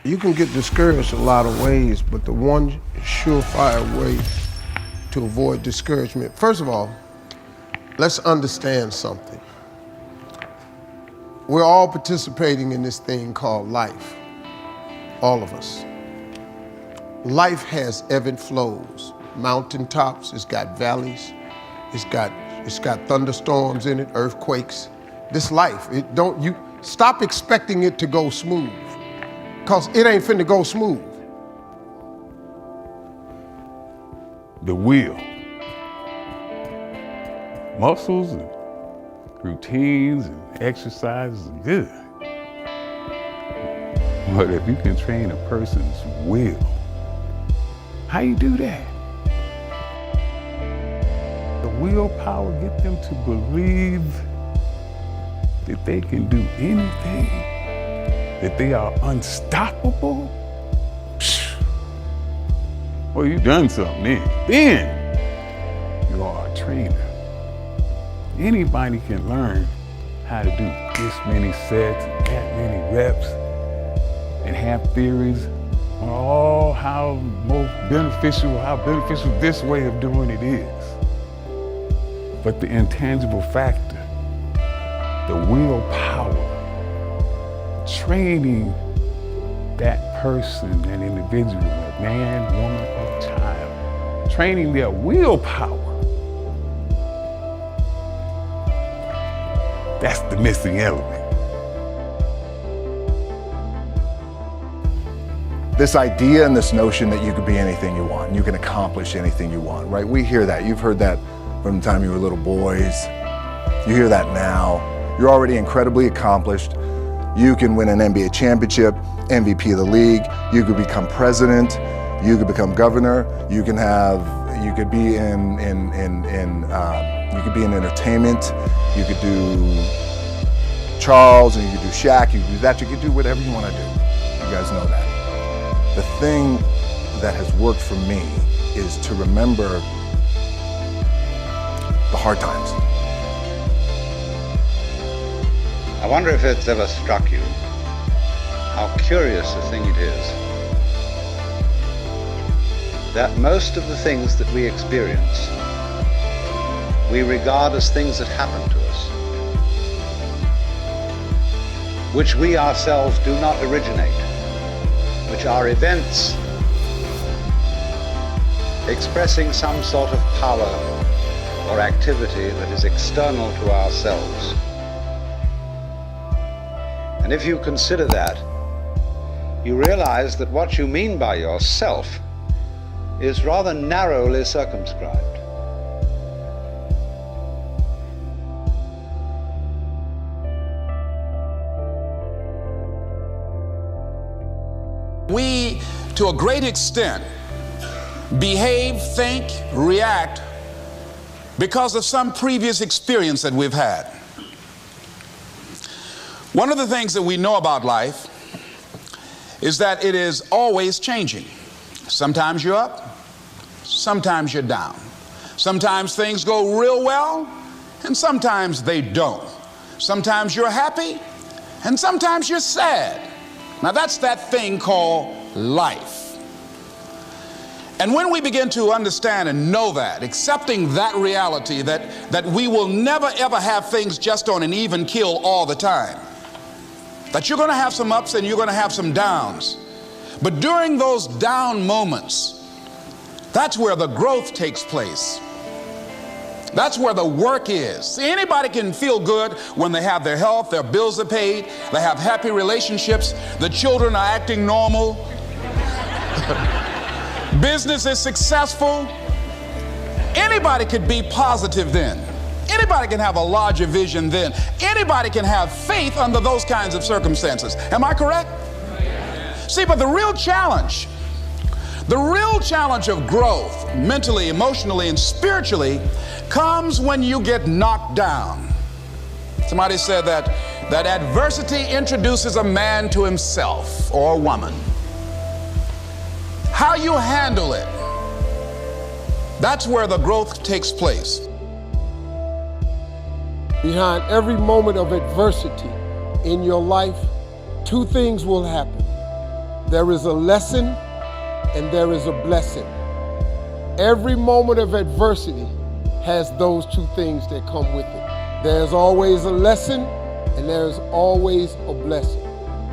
You can get discouraged a lot of ways, but the one surefire way to avoid discouragement, first of all, let's understand something. We're all participating in this thing called life, all of us. Life has ebb and flows, mountaintops, it's got valleys, it's got thunderstorms in it, earthquakes. This life, you stop expecting it to go smooth, because it ain't finna go smooth. The wheel. Muscles and routines and exercises are good. But if you can train a person's will, how you do that? The willpower get them to believe that they can do anything, that they are unstoppable. Well, you've done something then you are a trainer. Anybody can learn how to do this many sets, that many reps, and have theories on how beneficial this way of doing it is. But the intangible factor, the willpower, training that person, that individual, that man, woman, or child, training their willpower, that's the missing element. This idea and this notion that you could be anything you want, you can accomplish anything you want, right? We hear that. You've heard that from the time you were little boys. You hear that now. You're already incredibly accomplished. You can win an NBA championship, MVP of the league. You could become president. You could become governor. You could be in entertainment. You could do Charles, and you could do Shaq. You could do that. You could do whatever you want to do. You guys know that. The thing that has worked for me is to remember the hard times. I wonder if it's ever struck you how curious a thing it is that most of the things that we experience, we regard as things that happen to us, which we ourselves do not originate, which are events expressing some sort of power or activity that is external to ourselves. And if you consider that, you realize that what you mean by yourself is rather narrowly circumscribed. We, to a great extent, behave, think, react because of some previous experience that we've had. One of the things that we know about life is that it is always changing. Sometimes you're up, sometimes you're down. Sometimes things go real well, and sometimes they don't. Sometimes you're happy, and sometimes you're sad. Now that's that thing called life. And when we begin to understand and know that, accepting that reality that we will never ever have things just on an even keel all the time, that you're going to have some ups and you're going to have some downs, but during those down moments, that's where the growth takes place. That's where the work is. See, anybody can feel good when they have their health, their bills are paid, they have happy relationships, the children are acting normal, business is successful. Anybody could be positive then. Anybody can have a larger vision then. Anybody can have faith under those kinds of circumstances. Am I correct? See, but the real challenge of growth, mentally, emotionally, and spiritually, comes when you get knocked down. Somebody said that adversity introduces a man to himself or a woman. How you handle it, that's where the growth takes place. Behind every moment of adversity in your life, two things will happen. There is a lesson and there is a blessing. Every moment of adversity has those two things that come with it. There's always a lesson and there's always a blessing.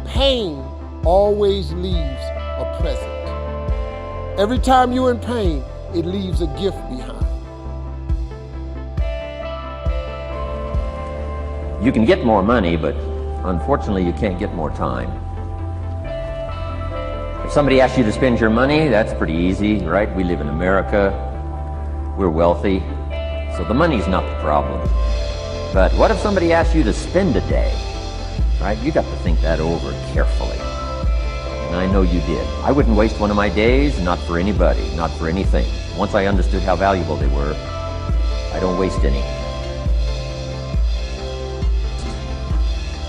Pain always leaves a present. Every time you're in pain, it leaves a gift behind. You can get more money, but unfortunately you can't get more time. If somebody asks you to spend your money, that's pretty easy, right? We live in America, we're wealthy, so the money's not the problem. But what if somebody asks you to spend a day, right? You got to think that over carefully. And I know you did. I wouldn't waste one of my days, not for anybody, not for anything. Once I understood how valuable they were, I don't waste any.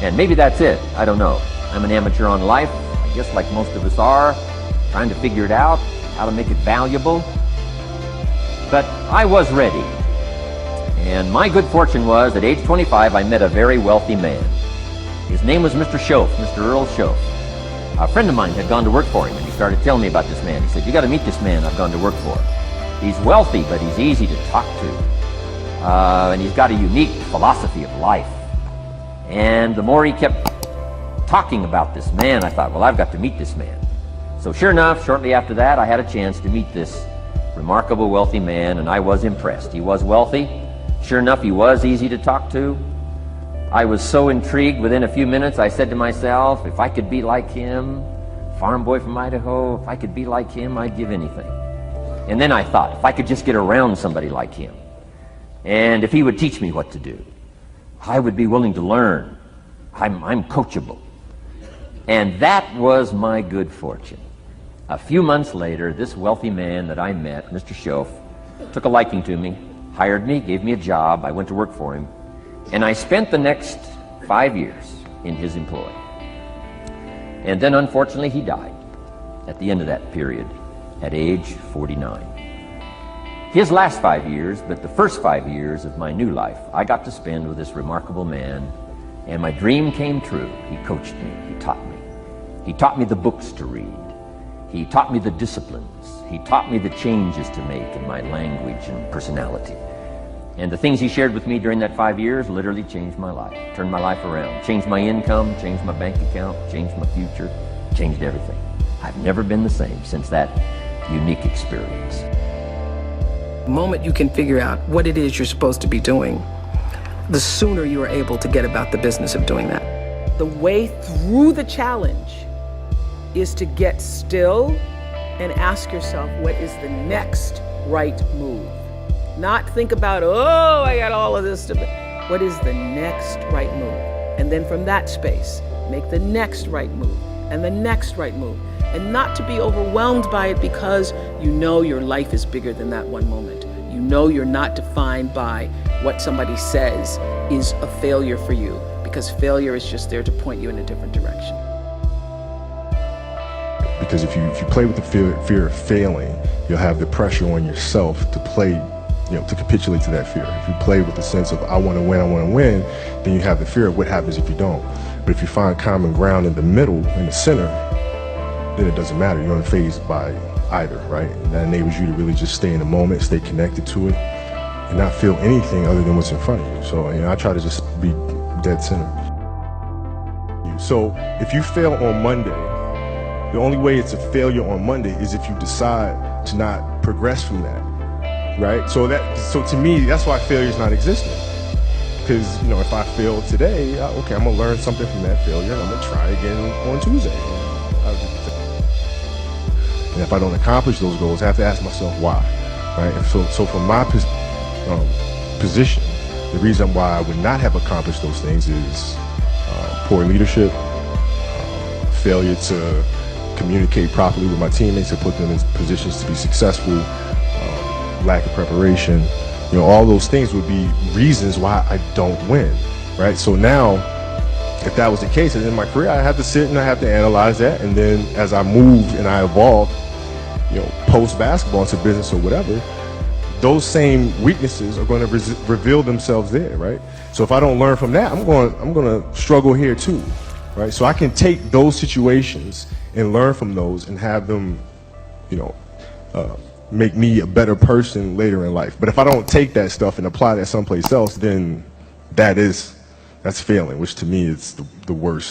And maybe that's it, I don't know. I'm an amateur on life, I guess like most of us are, trying to figure it out, how to make it valuable. But I was ready. And my good fortune was, at age 25, I met a very wealthy man. His name was Mr. Schoaf, Mr. Earl Schoaf. A friend of mine had gone to work for him, and he started telling me about this man. He said, "You got to meet this man I've gone to work for. He's wealthy, but he's easy to talk to. And he's got a unique philosophy of life." And the more he kept talking about this man, I thought, well, I've got to meet this man. So sure enough, shortly after that, I had a chance to meet this remarkable wealthy man, and I was impressed. He was wealthy. Sure enough, he was easy to talk to. I was so intrigued, within a few minutes, I said to myself, if I could be like him, farm boy from Idaho, if I could be like him, I'd give anything. And then I thought, if I could just get around somebody like him, and if he would teach me what to do, I would be willing to learn. I'm coachable. And that was my good fortune. A few months later, this wealthy man that I met, Mr. Schoaf, took a liking to me, hired me, gave me a job. I went to work for him. And I spent the next 5 years in his employ. And then, unfortunately, he died at the end of that period, at age 49. His last 5 years, but the first 5 years of my new life, I got to spend with this remarkable man, and my dream came true. He coached me, he taught me. He taught me the books to read. He taught me the disciplines. He taught me the changes to make in my language and personality. And the things he shared with me during that 5 years literally changed my life, turned my life around, changed my income, changed my bank account, changed my future, changed everything. I've never been the same since that unique experience. The moment you can figure out what it is you're supposed to be doing, the sooner you are able to get about the business of doing that. The way through the challenge is to get still and ask yourself, what is the next right move? Not think about, oh, I got all of this to do. What is the next right move? And then from that space, make the next right move and the next right move. And not to be overwhelmed by it, because you know your life is bigger than that one moment. You know you're not defined by what somebody says is a failure for you, because failure is just there to point you in a different direction. Because if you play with the fear of failing, you'll have the pressure on yourself to play, to capitulate to that fear. If you play with the sense of I want to win, then you have the fear of what happens if you don't. But if you find common ground in the middle, in the center, then it doesn't matter. You're unfazed by either, right? And that enables you to really just stay in the moment, stay connected to it, and not feel anything other than what's in front of you. So I try to just be dead center. So if you fail on Monday, the only way it's a failure on Monday is if you decide to not progress from that, right? So to me, that's why failure is not existent. Because if I fail today, okay, I'm gonna learn something from that failure, and I'm gonna try again on Tuesday. And if I don't accomplish those goals, I have to ask myself why, right? And so from my position, the reason why I would not have accomplished those things is poor leadership, failure to communicate properly with my teammates to put them in positions to be successful, lack of preparation. All those things would be reasons why I don't win, right? So now, if that was the case, and in my career, I have to sit and I have to analyze that, and then as I move and I evolve, post basketball into business or whatever, those same weaknesses are going to reveal themselves there, right? So if I don't learn from that, I'm going to struggle here too, right? So I can take those situations and learn from those and have them, make me a better person later in life. But if I don't take that stuff and apply that someplace else, then that's failing, which to me is the worst.